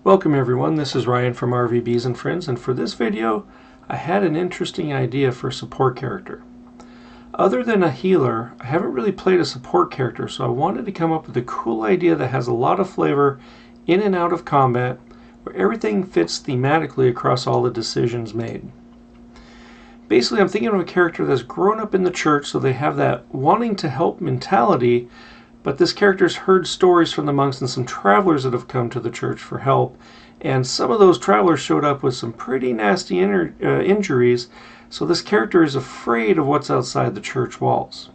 Welcome everyone, this is Ryan from RVBs and Friends, and for this video I had an interesting idea for a support character. Other than a healer, I haven't really played a support character, so I wanted to come up with a cool idea that has a lot of flavor in and out of combat, where everything fits thematically across all the decisions made. Basically, I'm thinking of a character that's grown up in the church, so they have that wanting to help mentality, but this character's heard stories from the monks and some travelers that have come to the church for help, and some of those travelers showed up with some pretty nasty injuries, so this character is afraid of what's outside the church walls.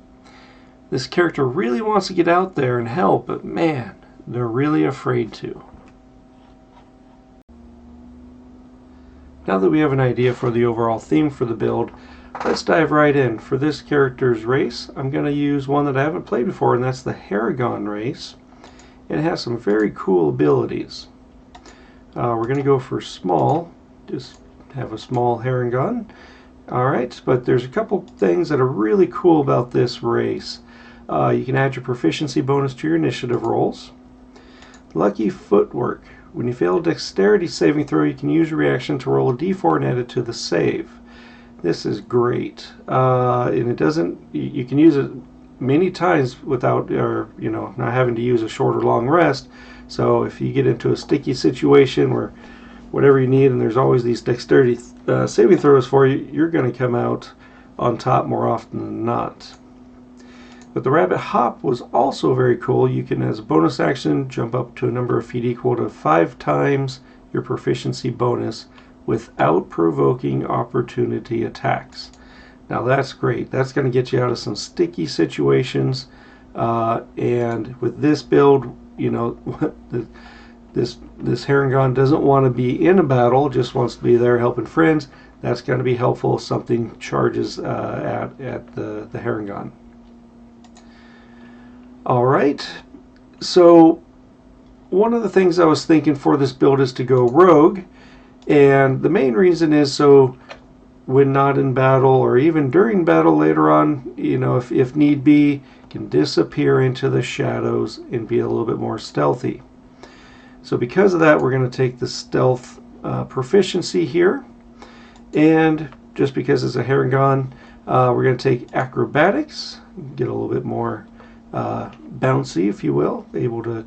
This character really wants to get out there and help, but man, they're really afraid to. Now that we have an idea for the overall theme for the build, let's dive right in. For this character's race, I'm going to use one that I haven't played before, and that's the Haragon race. It has some very cool abilities. We're going to go for small, just have a small Haragon. Alright, but there's a couple things that are really cool about this race. You can add your proficiency bonus to your initiative rolls. Lucky footwork. When you fail a dexterity saving throw, you can use your reaction to roll a d4 and add it to the save. This is great, and it doesn't. You can use it many times without, not having to use a short or long rest. So if you get into a sticky situation where whatever you need, and there's always these dexterity saving throws for you, you're going to come out on top more often than not. But the rabbit hop was also very cool. You can, as a bonus action, jump up to a number of feet equal to 5 times your proficiency bonus without provoking opportunity attacks. Now that's great. That's going to get you out of some sticky situations, and with this build, this Haragon doesn't want to be in a battle, just wants to be there helping friends. That's going to be helpful if something charges at the Haragon. Alright, so one of the things I was thinking for this build is to go rogue, and the main reason is so when not in battle, or even during battle later on, if need be, can disappear into the shadows and be a little bit more stealthy. So because of that, we're going to take the stealth proficiency here, and just because it's a Haragon, we're going to take acrobatics, get a little bit more bouncy, if you will, able to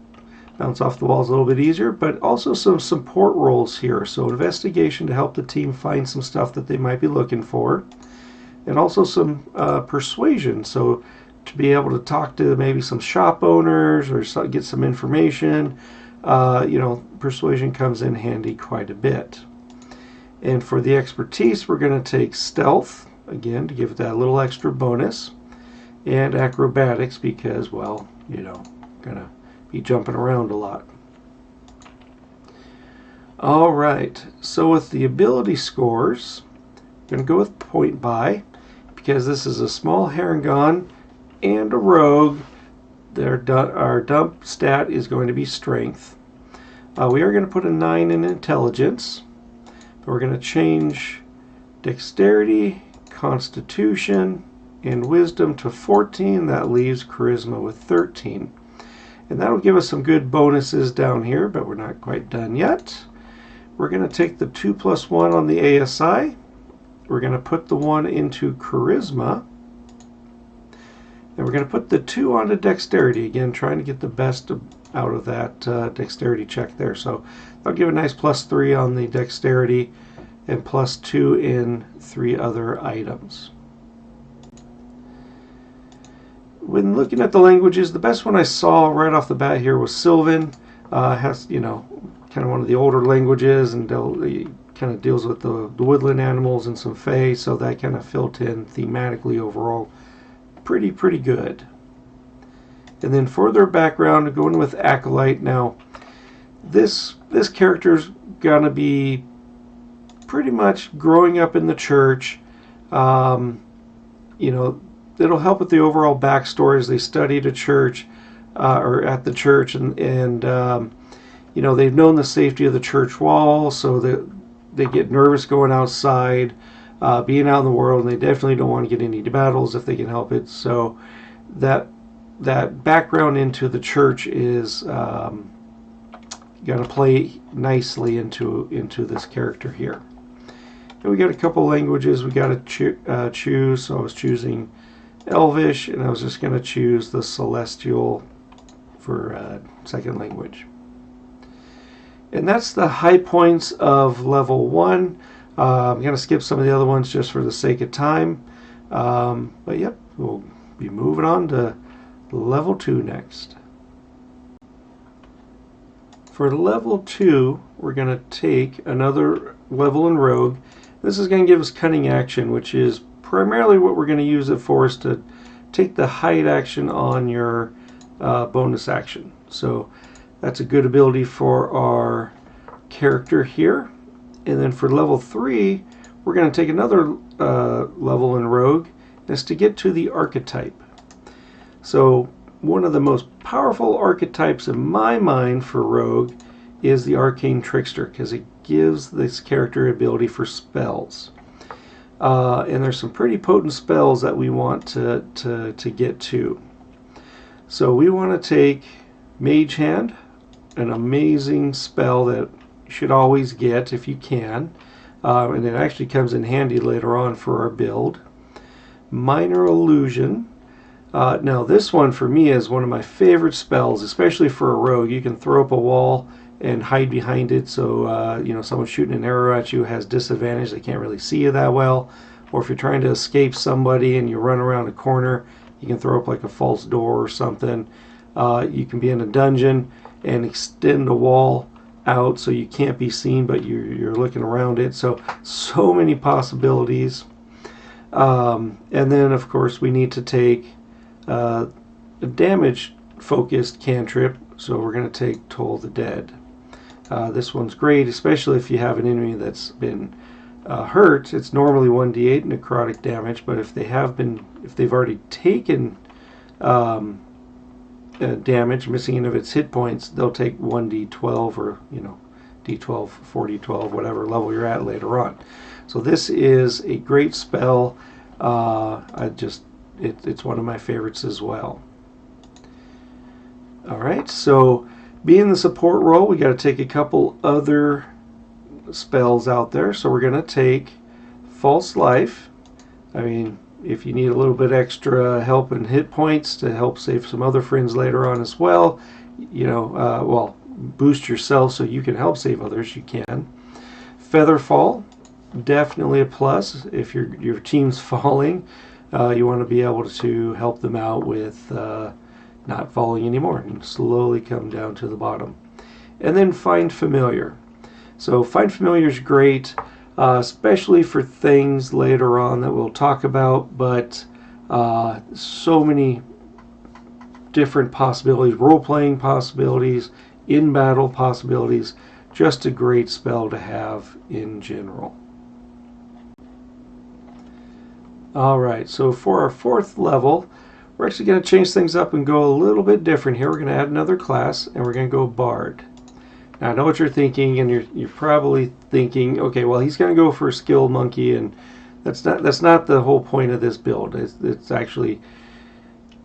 bounce off the walls a little bit easier, but also some support rolls here. So investigation to help the team find some stuff that they might be looking for, and also some persuasion, so to be able to talk to maybe some shop owners or get some information. Persuasion comes in handy quite a bit. And for the expertise, we're going to take stealth, again, to give it that little extra bonus, and acrobatics because, well, gonna be jumping around a lot. Alright, so with the ability scores, I'm going to go with point buy, because this is a small Haragon and a rogue. Our dump stat is going to be strength. We are going to put a 9 in intelligence, but we're going to change dexterity, constitution, and wisdom to 14. That leaves charisma with 13. And that'll give us some good bonuses down here, but we're not quite done yet. We're going to take the 2+1 on the ASI. We're going to put the 1 into charisma. And we're going to put the 2 onto dexterity. Again, trying to get the best out of that dexterity check there. So that'll give a nice +3 on the dexterity and +2 in 3 other items. When looking at the languages, the best one I saw right off the bat here was Sylvan. Has, kind of one of the older languages, and kind of deals with the woodland animals and some fae, so that kind of filled in thematically overall pretty good. And then for their background, going with Acolyte. Now, this character's gonna be pretty much growing up in the church. It'll help with the overall backstory as they studied at church, or at the church, and they've known the safety of the church wall, so that they get nervous going outside, being out in the world, and they definitely don't want to get into battles if they can help it. So that background into the church is got to play nicely into this character here. And we got a couple languages we got to choose. So I was choosing Elvish, and I was just going to choose the Celestial for second language. And that's the high points of level 1. I'm going to skip some of the other ones just for the sake of time. But yep, we'll be moving on to level 2 next. For level 2, we're going to take another level in Rogue. This is going to give us Cunning Action, which is primarily what we're going to use it for, is to take the hide action on your bonus action. So that's a good ability for our character here. And then for level 3, we're going to take another level in Rogue. That's to get to the archetype. So one of the most powerful archetypes in my mind for Rogue is the Arcane Trickster, because it gives this character ability for spells. And there's some pretty potent spells that we want to get to. So we want to take Mage Hand, an amazing spell that you should always get if you can. And it actually comes in handy later on for our build. Minor Illusion. Now this one for me is one of my favorite spells, especially for a rogue. You can throw up a wall and hide behind it, so you know, someone shooting an arrow at you has disadvantage. They can't really see you that well. Or if you're trying to escape somebody and you run around a corner, you can throw up like a false door or something. You can be in a dungeon and extend a wall out so you can't be seen, but you're looking around it. So many possibilities. And then of course we need to take a damage focused cantrip, so we're going to take Toll the Dead. This one's great, especially if you have an enemy that's been hurt. It's normally 1d8 necrotic damage, but if they've already taken damage, missing any of its hit points, they'll take 1d12 or d12, 4d12, whatever level you're at later on. So this is a great spell. It's one of my favorites as well. Alright, so being the support role, we got to take a couple other spells out there. So we're going to take False Life. I mean, if you need a little bit extra help and hit points to help save some other friends later on as well, well, boost yourself so you can help save others, you can. Featherfall, definitely a plus. If your team's falling, you want to be able to help them out with not falling anymore and slowly come down to the bottom. And then Find Familiar. So Find Familiar is great, especially for things later on that we'll talk about, but so many different possibilities, role-playing possibilities, in-battle possibilities, just a great spell to have in general. Alright, so for our 4th level, we're actually going to change things up and go a little bit different here. We're going to add another class, and we're going to go Bard. Now I know what you're thinking, and you're probably thinking, okay, well, he's going to go for a skill monkey, and that's not the whole point of this build. It's actually,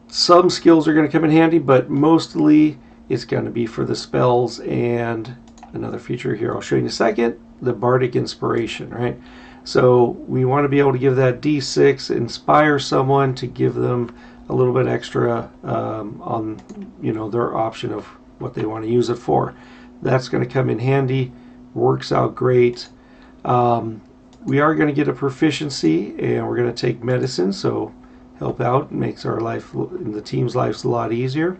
some skills are going to come in handy, but mostly it's going to be for the spells. And another feature here I'll show you in a second, the Bardic Inspiration, right? So we want to be able to give that D6, inspire someone to give them a little bit extra on their option of what they want to use it for. That's going to come in handy, works out great. We are going to get a proficiency, and we're going to take medicine, so help out, makes our life and the team's lives a lot easier.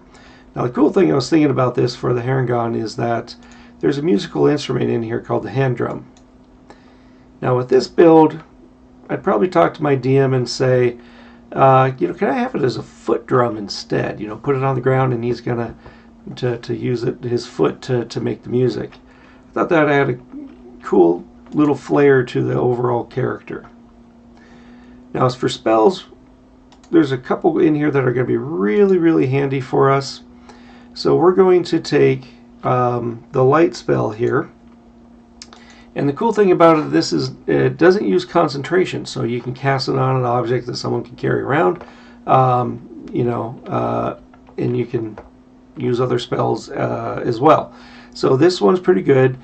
Now the cool thing I was thinking about this for the Harengon is that there's a musical instrument in here called the hand drum. Now with this build, I'd probably talk to my DM and say, can I have it as a foot drum instead? Put it on the ground, and he's gonna to use his foot to make the music. I thought that added a cool little flair to the overall character. Now as for spells, there's a couple in here that are going to be really, really handy for us. So we're going to take the light spell here. And the cool thing about it, this is it doesn't use concentration, so you can cast it on an object that someone can carry around, and you can use other spells as well. So this one's pretty good.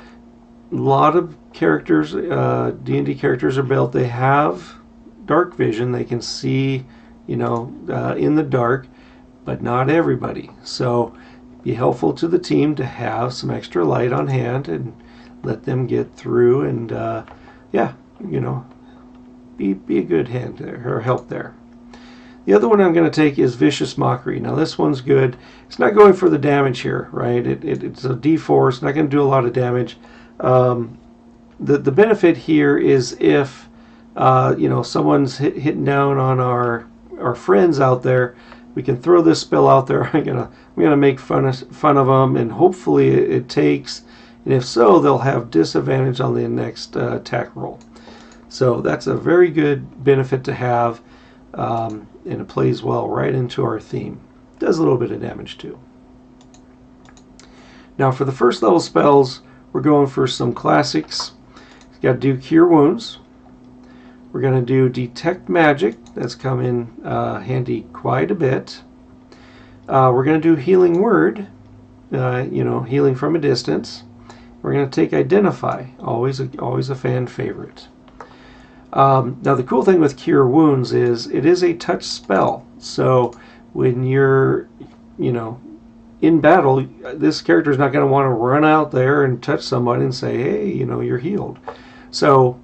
A lot of characters, D&D characters are built. They have dark vision. They can see, in the dark, but not everybody. So be helpful to the team to have some extra light on hand and let them get through and, be a good hand there, or help there. The other one I'm going to take is Vicious Mockery. Now this one's good. It's not going for the damage here, right? It's a D4. It's not going to do a lot of damage. The benefit here is if someone's hitting down on our friends out there, we can throw this spell out there. I'm gonna make fun of them, and hopefully it takes. And if so, they'll have disadvantage on the next attack roll. So that's a very good benefit to have, and it plays well right into our theme. Does a little bit of damage too. Now for the first level spells, we're going for some classics. We've got to do Cure Wounds. We're going to do Detect Magic. That's come in handy quite a bit. We're going to do Healing Word, healing from a distance. We're going to take Identify, always a fan favorite. Now the cool thing with Cure Wounds is it is a touch spell. So when you're, in battle, this character is not going to want to run out there and touch somebody and say, hey, you're healed. So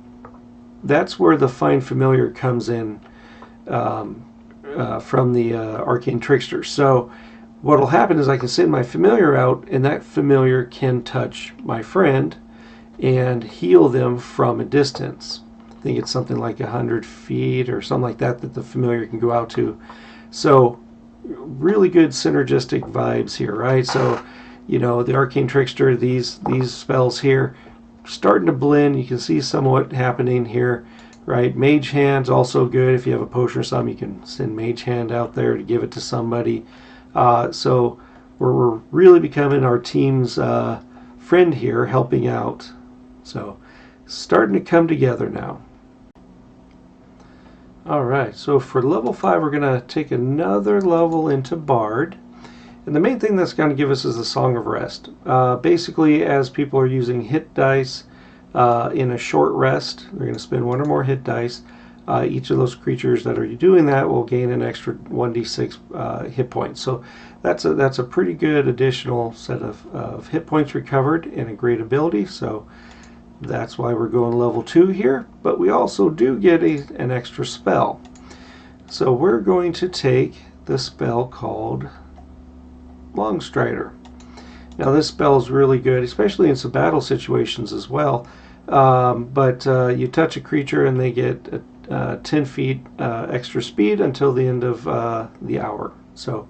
that's where the Find Familiar comes in from the Arcane Trickster. So what will happen is I can send my familiar out, and that familiar can touch my friend and heal them from a distance. I think it's something like 100 feet or something like that the familiar can go out to. So really good synergistic vibes here, right? So, the Arcane Trickster, these spells here, starting to blend. You can see somewhat happening here, right? Mage Hand's also good. If you have a potion or something, you can send Mage Hand out there to give it to somebody. So we're really becoming our team's friend here, helping out. So starting to come together now. Alright, so for level 5 we're going to take another level into Bard. And the main thing that's going to give us is the Song of Rest. Basically, as people are using hit dice in a short rest, they're going to spend 1 or more hit dice. Each of those creatures that are doing that will gain an extra 1d6 hit points. So that's a pretty good additional set of hit points recovered and a great ability. So that's why we're going level 2 here, but we also do get an extra spell. So we're going to take the spell called Longstrider. Now this spell is really good, especially in some battle situations as well. But you touch a creature and they get 10 feet extra speed until the end of the hour. So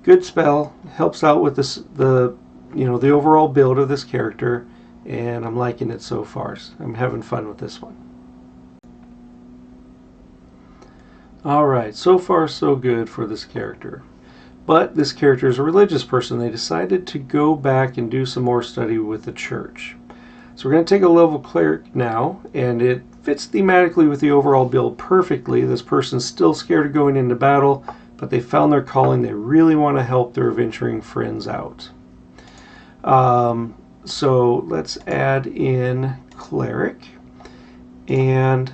good spell, helps out with the overall build of this character. And I'm liking it so far. I'm having fun with this one. Alright, so far so good for this character. But this character is a religious person. They decided to go back and do some more study with the church. So we're going to take a level cleric now, and it fits thematically with the overall build perfectly. This person's still scared of going into battle, but they found their calling. They really want to help their adventuring friends out. So let's add in Cleric. And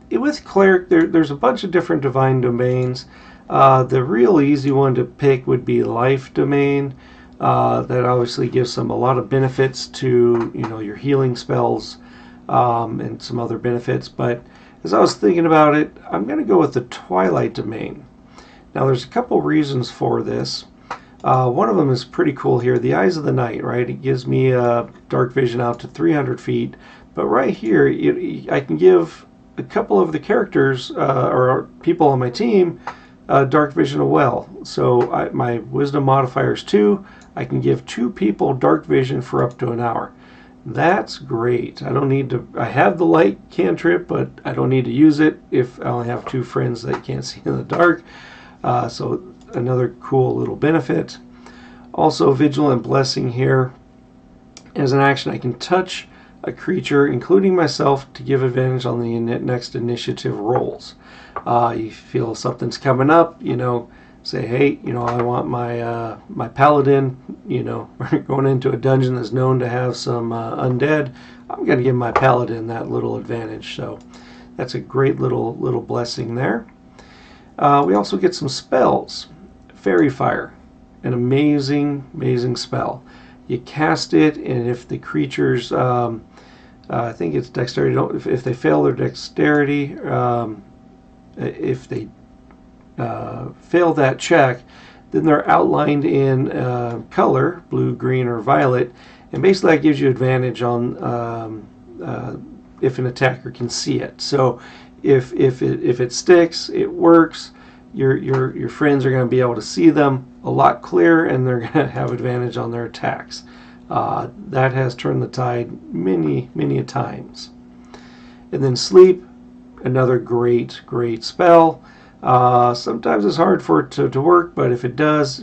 with Cleric, there's a bunch of different divine domains. The real easy one to pick would be Life Domain. That obviously gives them a lot of benefits to your healing spells and some other benefits. But as I was thinking about it, I'm going to go with the Twilight Domain. Now there's a couple reasons for this. One of them is pretty cool here, the Eyes of the Night, right? It gives me dark vision out to 300 feet. But right here, I can give a couple of the characters or people on my team dark vision as well. So my wisdom modifier is 2. I can give 2 people dark vision for up to an hour. That's great. I don't need to. I have the light cantrip, but I don't need to use it if I only have 2 friends that can't see in the dark. So another cool little benefit. Also, Vigilant Blessing here. As an action, I can touch a creature, including myself, to give advantage on the next initiative rolls. You feel something's coming up, say, hey, I want my my paladin, going into a dungeon that's known to have some undead. I'm going to give my paladin that little advantage. So that's a great little blessing there. We also get some spells. Fairy Fire, an amazing spell. You cast it, and if the creatures, I think it's dexterity. If they fail their dexterity, if they fail that check, then they're outlined in color, blue, green, or violet, and basically that gives you advantage on if an attacker can see it. So if it sticks, it works. Your friends are going to be able to see them a lot clearer, and they're going to have advantage on their attacks. That has turned the tide many a times. And then Sleep, another great spell. Sometimes it's hard for it to work, but if it does,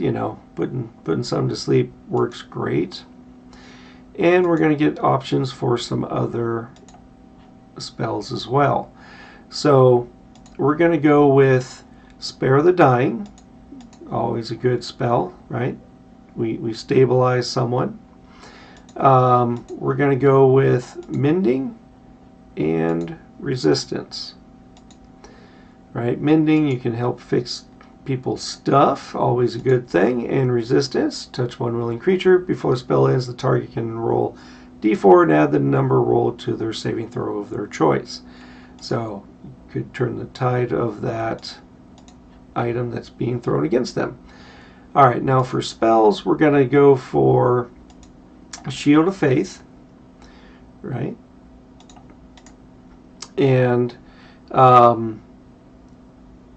putting some to sleep works great. And we're going to get options for some other spells as well. So we're going to go with Spare the Dying, always a good spell, right? We stabilize someone. We're going to go with Mending and Resistance. Right, Mending, you can help fix people's stuff, always a good thing. And Resistance, touch one willing creature. Before the spell ends, the target can roll d4 and add the number rolled to their saving throw of their choice. So you could turn the tide of that item that's being thrown against them. Alright, now for spells, we're going to go for Shield of Faith, right? And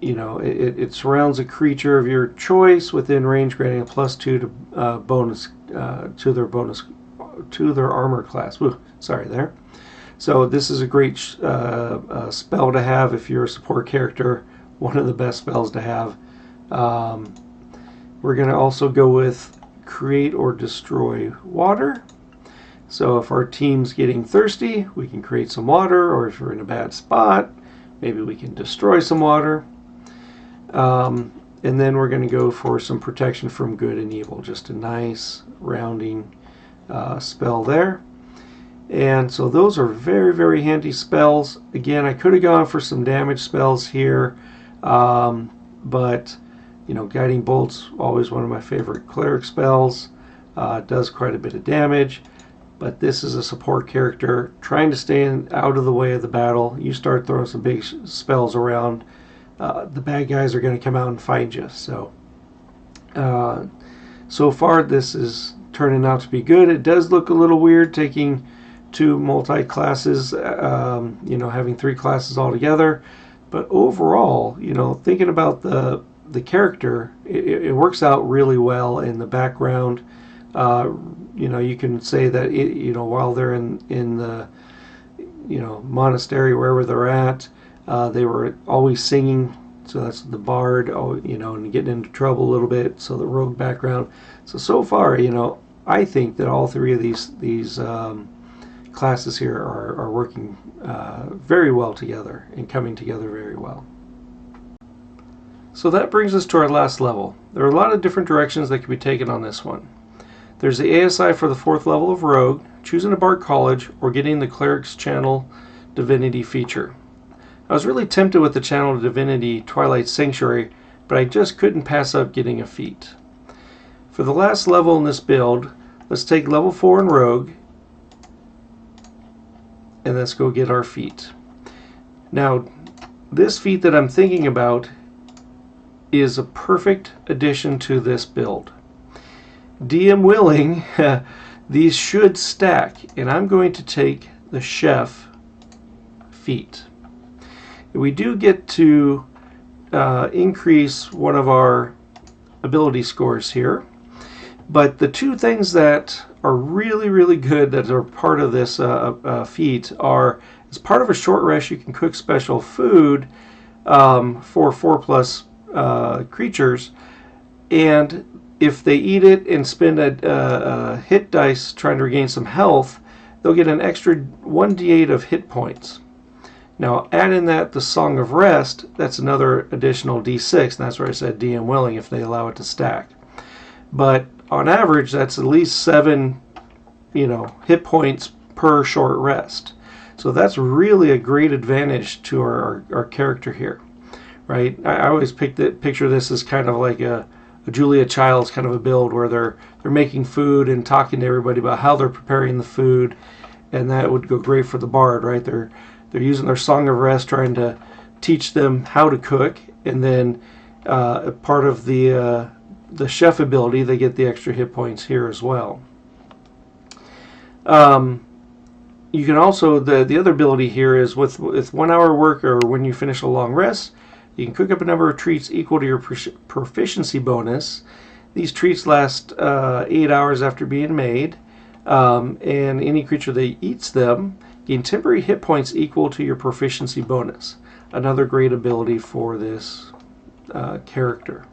it surrounds a creature of your choice within range, granting a +2 to bonus to their armor class. Whew, sorry there. So this is a great spell to have if you're a support character. One of the best spells to have. We're going to also go with Create or Destroy Water. So if our team's getting thirsty, we can create some water, or if we're in a bad spot, maybe we can destroy some water. And then we're going to go for some protection from good and evil. Just a nice rounding spell there. And so those are very handy spells. Again, I could have gone for some damage spells here, but Guiding Bolt's always one of my favorite cleric spells. It does quite a bit of damage, but this is a support character trying to stay out of the way of the battle. You start throwing some big spells around, the bad guys are going to come out and find you. So so far this is turning out to be good. It does look a little weird taking two multi-classes, having 3 classes altogether, but overall, thinking about the character, it works out really well in the background. You can say that while they're in the monastery, wherever they're at, they were always singing. So that's the bard, and getting into trouble a little bit. So the rogue background. So far, I think that all 3 of these classes here are working very well together and coming together very well. So that brings us to our last level. There are a lot of different directions that can be taken on this one. There's the ASI for the 4th level of Rogue, choosing a Bard College, or getting the Cleric's Channel Divinity feature. I was really tempted with the Channel Divinity Twilight Sanctuary, but I just couldn't pass up getting a feat. For the last level in this build, let's take level 4 in Rogue, and let's go get our feat. Now, this feat that I'm thinking about is a perfect addition to this build. DM willing, these should stack, and I'm going to take the Chef feat. We do get to increase one of our ability scores here, but the 2 things that are really good that are part of this feat are, as part of a short rest, you can cook special food for 4+ creatures, and if they eat it and spend a hit dice trying to regain some health, they'll get an extra 1d8 of hit points. Now add in that the Song of Rest, that's another additional D6, and that's where I said DM willing if they allow it to stack. But on average, that's at least 7, hit points per short rest. So that's really a great advantage to our character here, right? I always picture this as kind of like a Julia Childs kind of a build where they're making food and talking to everybody about how they're preparing the food, and that would go great for the bard, right? They're using their Song of Rest, trying to teach them how to cook, and then part of the chef ability, they get the extra hit points here as well. You can also, the other ability here is with 1 hour work or when you finish a long rest, you can cook up a number of treats equal to your proficiency bonus. These treats last 8 hours after being made, and any creature that eats them gain temporary hit points equal to your proficiency bonus. Another great ability for this character.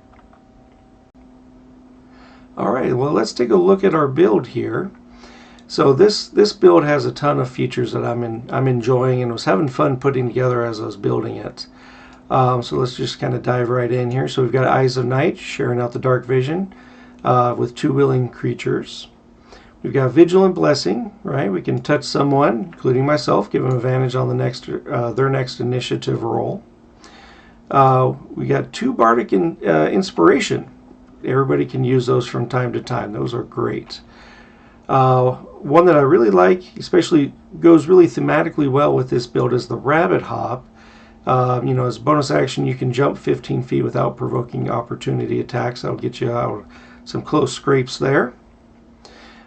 Alright, well, let's take a look at our build here. So this build has a ton of features that I'm enjoying and was having fun putting together as I was building it. So let's just kind of dive right in here. So we've got Eyes of Night, sharing out the dark vision with 2 willing creatures. We've got Vigilant Blessing, right? We can touch someone, including myself, give them advantage on the their next initiative roll. We got 2 Bardic Inspiration. Everybody can use those from time to time. Those are great. One that I really like, especially goes really thematically well with this build, is the Rabbit Hop. As a bonus action, you can jump 15 feet without provoking opportunity attacks. That'll get you out some close scrapes there.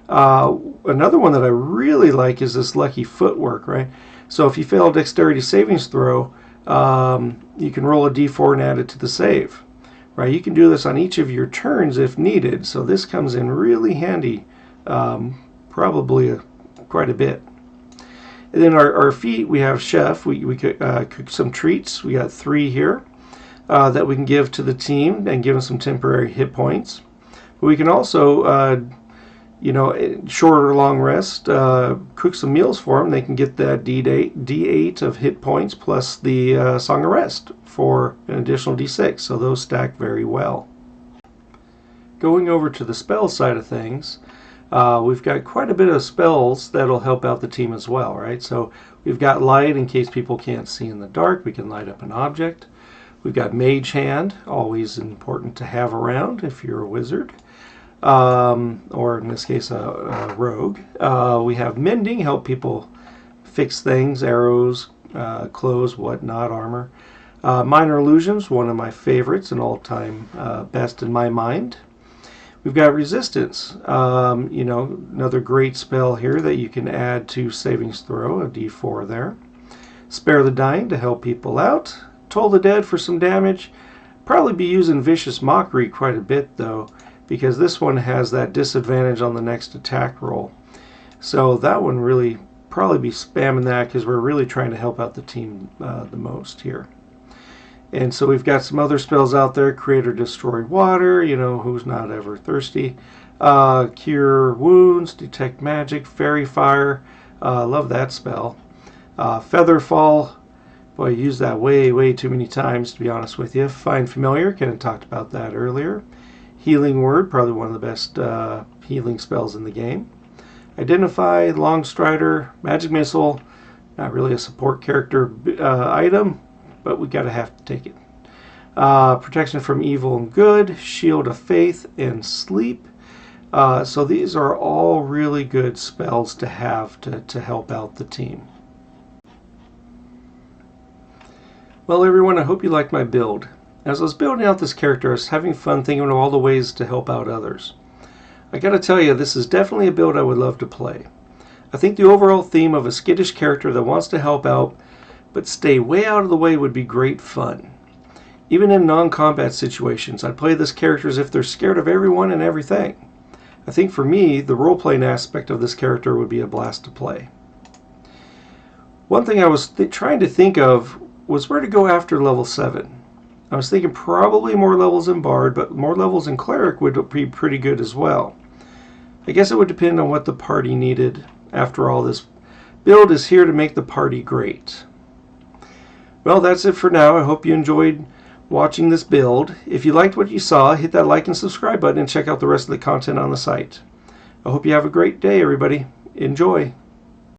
Another one that I really like is this Lucky Footwork, right? So if you fail a dexterity savings throw, you can roll a d4 and add it to the save. Right? You can do this on each of your turns if needed, so this comes in really handy, probably quite a bit. And then our feat, we have Chef. We cook some treats. We got 3 here that we can give to the team and give them some temporary hit points. But we can also, short or long rest, cook some meals for them. They can get that D8 of hit points plus the Song of Rest for an additional D6. So those stack very well. Going over to the spell side of things, we've got quite a bit of spells that'll help out the team as well, right? So we've got Light in case people can't see in the dark. We can light up an object. We've got Mage Hand, always important to have around if you're a wizard. Or in this case a rogue. We have Mending, help people fix things, arrows, clothes, whatnot, armor. Minor Illusions, one of my favorites, an all-time best in my mind. We've got Resistance, another great spell here that you can add to savings throw, a d4 there. Spare the Dying to help people out. Toll the Dead for some damage. Probably be using Vicious Mockery quite a bit though, because this one has that disadvantage on the next attack roll. So that one really probably be spamming that because we're really trying to help out the team the most here. And so we've got some other spells out there. Create or Destroy Water, who's not ever thirsty. Cure Wounds, Detect Magic, Fairy Fire. Love that spell. Featherfall. Boy, I used that way too many times, to be honest with you. Find Familiar, kind of talked about that earlier. Healing Word, probably one of the best healing spells in the game. Identify, Long Strider, Magic Missile, not really a support character item, but we gotta have to take it. Protection from Evil and Good, Shield of Faith, and Sleep. So these are all really good spells to have to help out the team. Well everyone, I hope you liked my build. As I was building out this character, I was having fun thinking of all the ways to help out others. I gotta tell you, this is definitely a build I would love to play. I think the overall theme of a skittish character that wants to help out, but stay way out of the way would be great fun. Even in non-combat situations, I'd play this character as if they're scared of everyone and everything. I think for me, the role-playing aspect of this character would be a blast to play. One thing I was trying to think of was where to go after level 7. I was thinking probably more levels in Bard, but more levels in Cleric would be pretty good as well. I guess it would depend on what the party needed. After all, this build is here to make the party great. Well, that's it for now. I hope you enjoyed watching this build. If you liked what you saw, hit that like and subscribe button and check out the rest of the content on the site. I hope you have a great day, everybody. Enjoy.